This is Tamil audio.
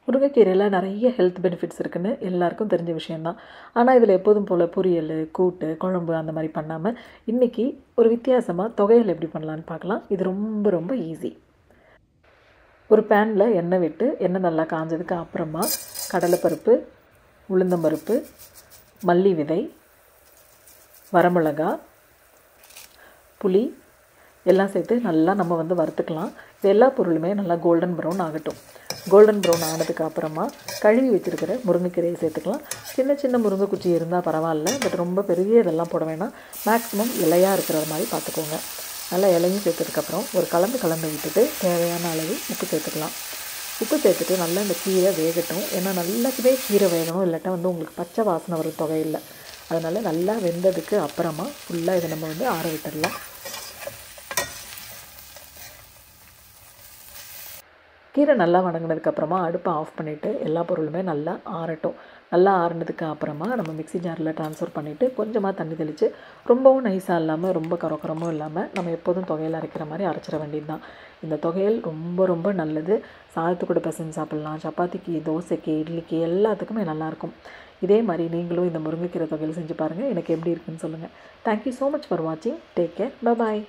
முருங்கைக்கீரையில் நிறைய ஹெல்த் பெனிஃபிட்ஸ் இருக்குதுன்னு எல்லாருக்கும் தெரிஞ்ச விஷயந்தான். ஆனால் இதில் எப்போதும் போல் பொரியல், கூட்டு, குழம்பு அந்த மாதிரி பண்ணாமல் இன்றைக்கி ஒரு வித்தியாசமாக தொகையல் எப்படி பண்ணலான்னு பார்க்கலாம். இது ரொம்ப ரொம்ப ஈஸி. ஒரு பேனில் எண்ணெய் விட்டு எண்ணெய் நல்லா காஞ்சதுக்கு அப்புறமா கடலைப்பருப்பு, உளுந்தம்பருப்பு, மல்லி விதை, வரமிளகா, புளி எல்லாம் சேர்த்து நல்லா நம்ம வறுத்துக்கலாம். இது எல்லா பொருளுமே நல்லா கோல்டன் ப்ரௌன் ஆகட்டும். கோல்டன் ப்ரௌன் ஆனதுக்கு அப்புறமா கழுவி வச்சுருக்கிற முருங்கைக்கீரையை சேர்த்துக்கலாம். சின்ன சின்ன முருங்கை குச்சி இருந்தால் பரவாயில்ல, பட் ரொம்ப பெரிய இதெல்லாம் போட வேணாம். மேக்ஸிமம் இலையாக இருக்கிற மாதிரி பார்த்துக்கோங்க. நல்லா இலையும் சேர்த்ததுக்கப்புறம் ஒரு கலந்து விட்டுட்டு தேவையான அளவு உப்பு சேர்த்துக்கலாம். உப்பு சேர்த்துட்டு நல்லா இந்த கீரை வேகட்டும். ஏன்னா நல்லாவே கீரை வேகணும், இல்லாட்டா உங்களுக்கு பச்சை வாசனை வரும் தொகையில். அதனால் நல்லா வெந்ததுக்கு அப்புறமா ஃபுல்லாக இதை நம்ம ஆற விட்டுடலாம். கீரை நல்லா வதங்கினதுக்கப்புறமா அடுப்பை ஆஃப் பண்ணிவிட்டு எல்லா பொருளுமே நல்லா ஆறட்டும். நல்லா ஆறுனதுக்கு அப்புறமா நம்ம மிக்ஸி ஜாரில் ட்ரான்ஸ்ஃபர் பண்ணிவிட்டு கொஞ்சமாக தண்ணி தெளித்து ரொம்பவும் நைஸாக இல்லாமல் ரொம்ப கரகரமும் இல்லாமல் நம்ம எப்போதும் தொகையில் அரைக்கிற மாதிரி அரைச்சிட வேண்டியது தான். இந்த தொகையல் ரொம்ப ரொம்ப நல்லது. சாதத்து கூட பிசைஞ்சு சாப்பிட்லாம், சப்பாத்திக்கு, தோசைக்கு, இட்லிக்கு எல்லாத்துக்குமே நல்லாயிருக்கும். இதே மாதிரி நீங்களும் இந்த முருங்கைக்கீரை தொகையல் செஞ்சு பாருங்கள். எனக்கு எப்படி இருக்குன்னு சொல்லுங்கள். தேங்க்யூ ஸோ மச் ஃபார் வாட்சிங். Take care. பாய்.